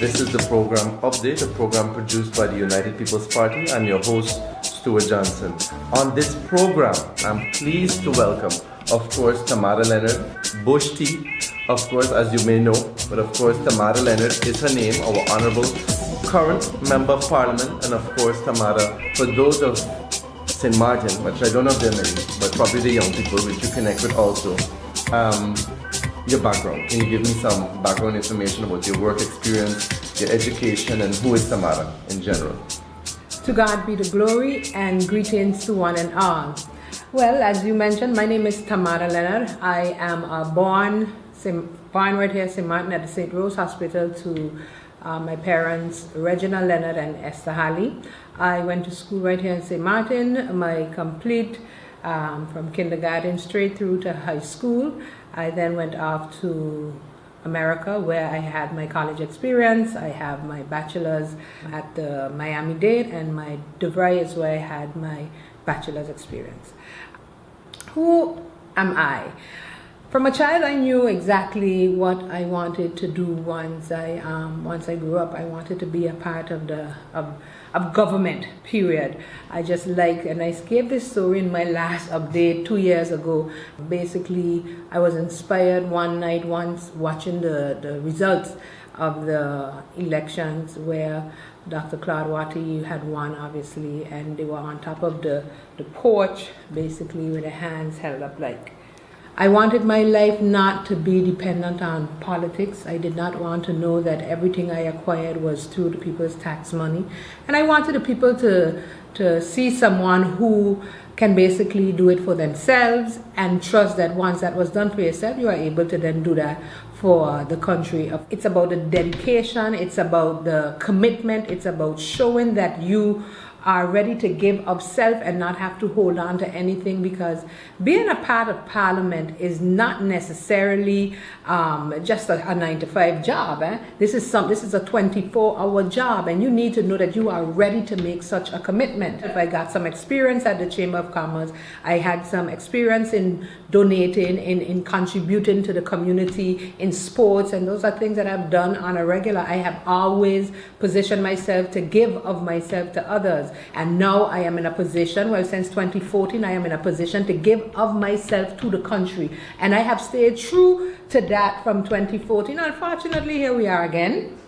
This is the program Update, a program produced by the United People's Party. I'm your host, Stuart Johnson. On this program, I'm pleased to welcome, of course, Tamara Leonard, Bush T, of course, as you may know, but of course, Tamara Leonard is her name, our honorable current Member of Parliament, and of course, Tamara, for those of St. Martin, which I don't know if they're many, but probably the young people, which you connect with also. Your background. Can you give me some background information about your work experience, your education, and who is Tamara in general? To God be the glory, and greetings to one and all. Well, as you mentioned, my name is Tamara Leonard. I am born right here in St. Martin at the St. Rose Hospital to my parents, Regina Leonard and Esther Halley. I went to school right here in St. Martin, my complete from kindergarten straight through to high school. I then went off to America where I had my college experience. I have my bachelor's at the Miami-Dade, and my DeVry is where I had my bachelor's experience. Who am I? From a child, I knew exactly what I wanted to do once I grew up. I wanted to be a part of of government, period. I just liked, and I gave this story in my last update 2 years ago. Basically, I was inspired one night once watching the results of the elections where Dr. Claude Watty had won, obviously, and they were on top of the porch, basically with their hands held up like. I wanted my life not to be dependent on politics. I did not want to know that everything I acquired was through the people's tax money. And I wanted the people to see someone who can basically do it for themselves and trust that once that was done for yourself, you are able to then do that for the country. It's about the dedication, it's about the commitment, it's about showing that you are ready to give of self and not have to hold on to anything, because being a part of Parliament is not necessarily just a 9-to-5 job. This is a 24-hour job, and you need to know that you are ready to make such a commitment. If I got some experience at the Chamber of Commerce, I had some experience in donating, in contributing to the community, in sports, and those are things that I've done on a regular. I have always positioned myself to give of myself to others. And now I am in a position, well, since 2014, I am in a position to give of myself to the country. And I have stayed true to that from 2014. Unfortunately, here we are again.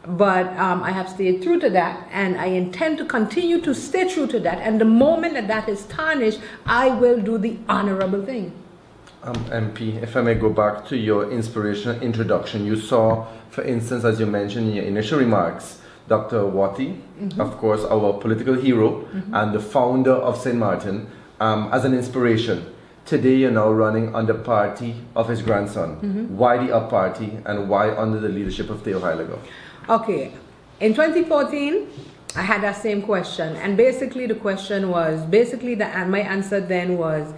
But I have stayed true to that, and I intend to continue to stay true to that. And the moment that that is tarnished, I will do the honorable thing. MP, if I may go back to your inspirational introduction, you saw, for instance, as you mentioned in your initial remarks, Dr. Watty, of course, our political hero and the founder of St. Martin, as an inspiration. Today, you're now running under party of his grandson. Why the Up Party, and why under the leadership of Theo Heileger? Okay, in 2014, I had that same question, and basically the question was, my answer then was,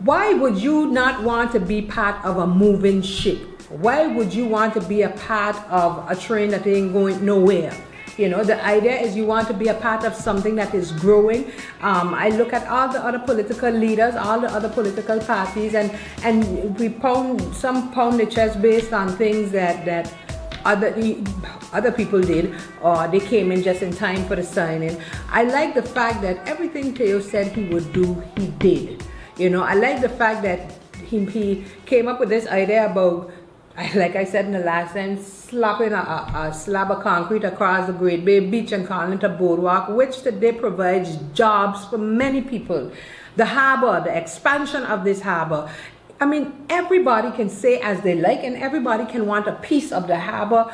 why would you not want to be part of a moving ship? Why would you want to be a part of a train that ain't going nowhere? You know, the idea is you want to be a part of something that is growing. I look at all the other political leaders, all the other political parties, and we pound the chest based on things that other people did, or they came in just in time for the signing. I like the fact that everything Theo said he would do, he did. You know, I like the fact that he came up with this idea about, like I said in the last time, slapping a slab of concrete across the Great Bay Beach and calling it a boardwalk, which today provides jobs for many people. The harbor, the expansion of this harbor. I mean, everybody can say as they like, and everybody can want a piece of the harbor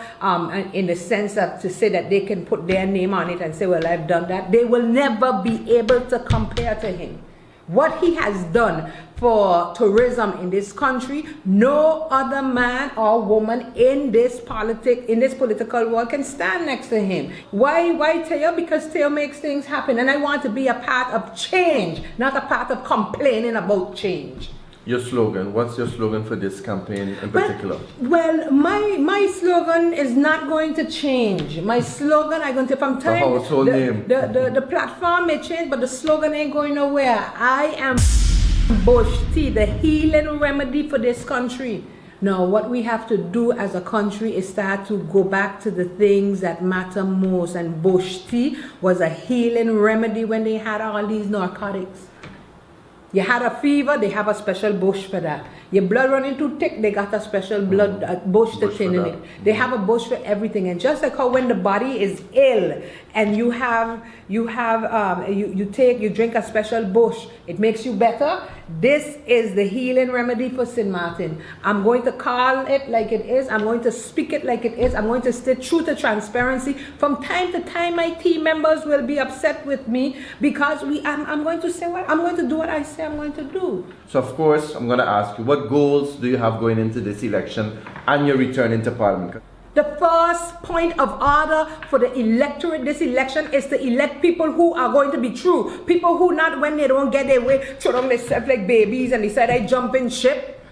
in the sense of to say that they can put their name on it and say, well, I've done that. They will never be able to compare to him. What he has done for tourism in this country, no other man or woman in this political world can stand next to him. Why Theo? Because Theo makes things happen, and I want to be a part of change, not a part of complaining about change. Your slogan, what's your slogan for this campaign in particular? Well, my slogan is not going to change. My slogan, if I'm telling you, the platform may change, but the slogan ain't going nowhere. I am Bush T, the healing remedy for this country. Now, what we have to do as a country is start to go back to the things that matter most. And bush tea was a healing remedy when they had all these narcotics. You had a fever, they have a special bush for that. Your blood running too thick, they got a special bush to thin in it. They have a bush for everything. And just like how when the body is ill and you drink a special bush, it makes you better. This is the healing remedy for St. Martin. I'm going to call it like it is. I'm going to speak it like it is. I'm going to stay true to transparency. From time to time, my team members will be upset with me because I'm going to say what I'm going to do what I say I'm going to do. So of course, I'm going to ask you, what goals do you have going into this election and your return into Parliament? The first point of order for the electorate this election is to elect people who are going to be true. People who not when they don't get their way, throw them themselves like babies and decide I jump in ship.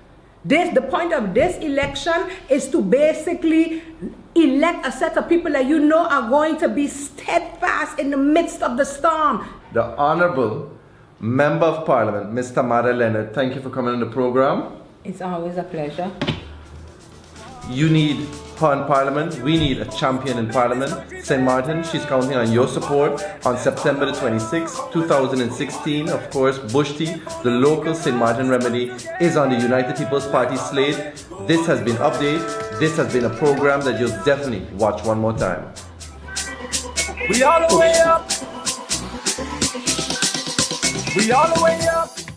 The point of this election is to basically elect a set of people that you know are going to be steadfast in the midst of the storm. The Honorable Member of Parliament, Ms. Tamara Leonard, thank you for coming on the program. It's always a pleasure. You need her in Parliament. We need a champion in Parliament. St. Martin, she's counting on your support on September the 26th, 2016. Of course, Bush Tea, the local St. Martin remedy, is on the United People's Party slate. This has been Update. This has been a program that you'll definitely watch one more time. We all the way up. We all the way up.